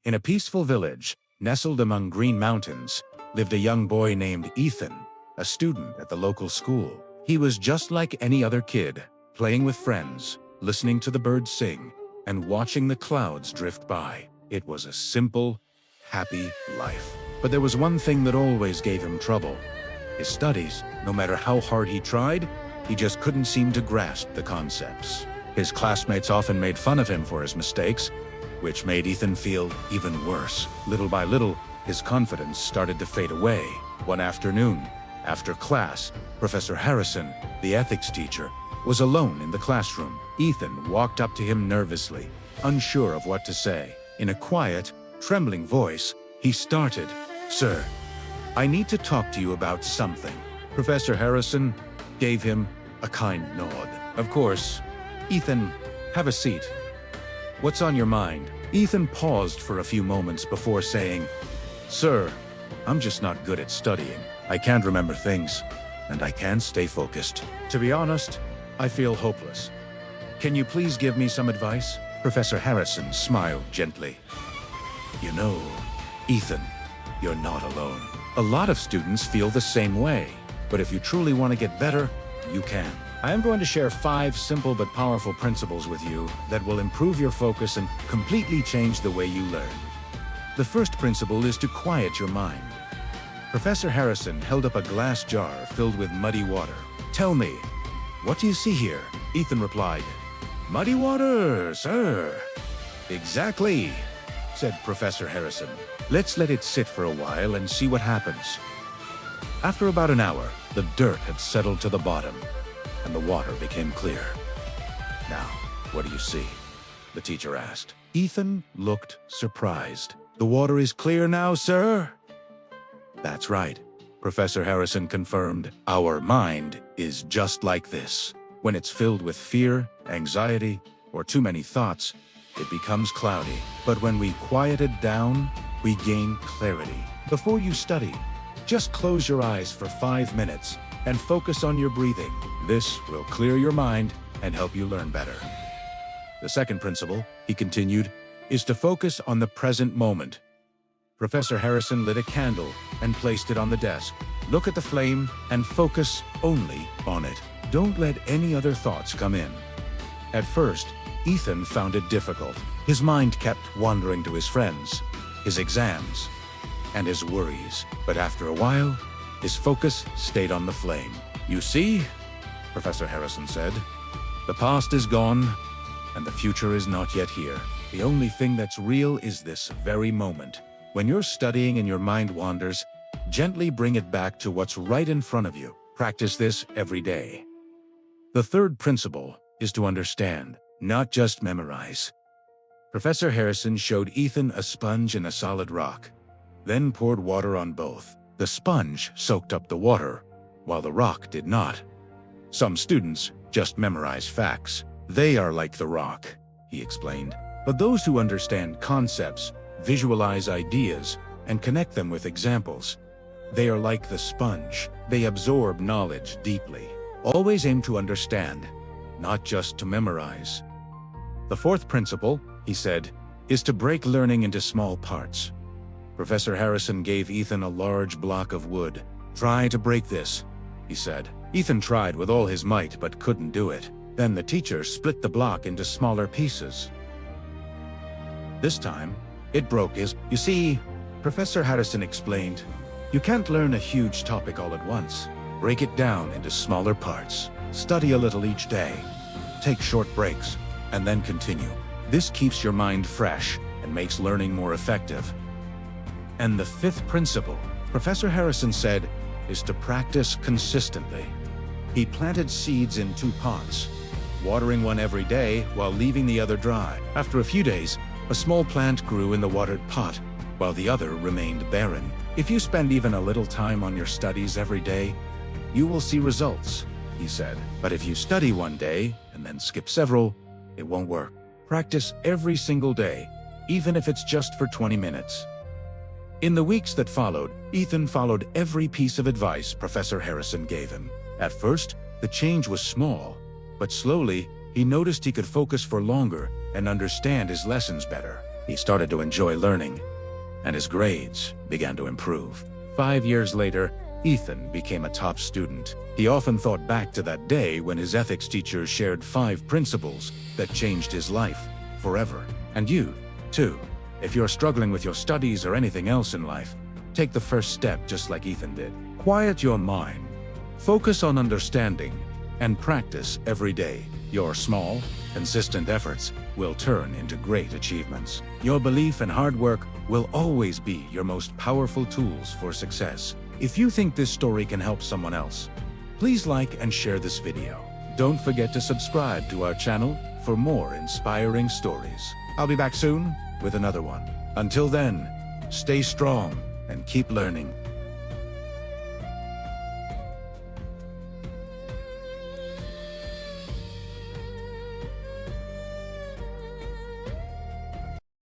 In a peaceful village, nestled among green mountains, lived a young boy named Ethan, a student at the local school. He was just like any other kid, playing with friends, listening to the birds sing, and watching the clouds drift by. It was a simple, happy life. But there was one thing that always gave him trouble. His studies. No matter how hard he tried, he just couldn't seem to grasp the concepts. His classmates often made fun of him for his mistakes, which made Ethan feel even worse. Little by little, his confidence started to fade away. One afternoon, after class, Professor Harrison, the ethics teacher, was alone in the classroom. Ethan walked up to him nervously, unsure of what to say. In a quiet, trembling voice, he started, "Sir, I need to talk to you about something." Professor Harrison gave him a kind nod. "Of course. Ethan, have a seat. What's on your mind?" Ethan paused for a few moments before saying, "Sir, I'm just not good at studying. I can't remember things, and I can't stay focused. To be honest, I feel hopeless. Can you please give me some advice?" Professor Harrison smiled gently. "You know, Ethan, you're not alone. A lot of students feel the same way, but if you truly want to get better, you can. I am going to share 5 simple but powerful principles with you that will improve your focus and completely change the way you learn. The first principle is to quiet your mind." Professor Harrison held up a glass jar filled with muddy water. "Tell me, what do you see here?" Ethan replied, "Muddy water, sir." "Exactly," said Professor Harrison. "Let's let it sit for a while and see what happens." After about an hour, the dirt had settled to the bottom, and the water became clear. "Now, what do you see?" the teacher asked. Ethan looked surprised. "The water is clear now, sir?" "That's right," Professor Harrison confirmed. "Our mind is just like this. When it's filled with fear, anxiety, or too many thoughts, it becomes cloudy. But when we quiet it down, we gain clarity. Before you study, just close your eyes for 5 minutes and focus on your breathing. This will clear your mind and help you learn better." The second principle, he continued, is to focus on the present moment. Professor Harrison lit a candle and placed it on the desk. Look at the flame and focus only on it. Don't let any other thoughts come in. At first, Ethan found it difficult. His mind kept wandering to his friends, his exams, and his worries. But after a while, his focus stayed on the flame. "You see," Professor Harrison said, "the past is gone, and the future is not yet here. The only thing that's real is this very moment. When you're studying and your mind wanders, gently bring it back to what's right in front of you. Practice this every day." The third principle is to understand, not just memorize. Professor Harrison showed Ethan a sponge and a solid rock, then poured water on both. The sponge soaked up the water, while the rock did not. Some students just memorize facts. They are like the rock, he explained. But those who understand concepts, visualize ideas, and connect them with examples, they are like the sponge. They absorb knowledge deeply. Always aim to understand, not just to memorize. The fourth principle, he said, is to break learning into small parts. Professor Harrison gave Ethan a large block of wood. "Try to break this," he said. Ethan tried with all his might but couldn't do it. Then the teacher split the block into smaller pieces. This time, it broke his. "You see," Professor Harrison explained, "you can't learn a huge topic all at once. Break it down into smaller parts. Study a little each day. Take short breaks, and then continue. This keeps your mind fresh and makes learning more effective." And the fifth principle, Professor Harrison said, is to practice consistently. He planted seeds in 2 pots, watering one every day while leaving the other dry. After a few days, a small plant grew in the watered pot, while the other remained barren. If you spend even a little time on your studies every day, you will see results, he said. But if you study one day and then skip several, it won't work. Practice every single day, even if it's just for 20 minutes. In the weeks that followed, Ethan followed every piece of advice Professor Harrison gave him. At first, the change was small, but slowly, he noticed he could focus for longer and understand his lessons better. He started to enjoy learning, and his grades began to improve. 5 years later, Ethan became a top student. He often thought back to that day when his ethics teacher shared 5 principles that changed his life forever. And you, too. If you're struggling with your studies or anything else in life, take the first step just like Ethan did. Quiet your mind, focus on understanding, and practice every day. Your small, consistent efforts will turn into great achievements. Your belief and hard work will always be your most powerful tools for success. If you think this story can help someone else, please like and share this video. Don't forget to subscribe to our channel for more inspiring stories. I'll be back soon with another one. Until then, stay strong and keep learning.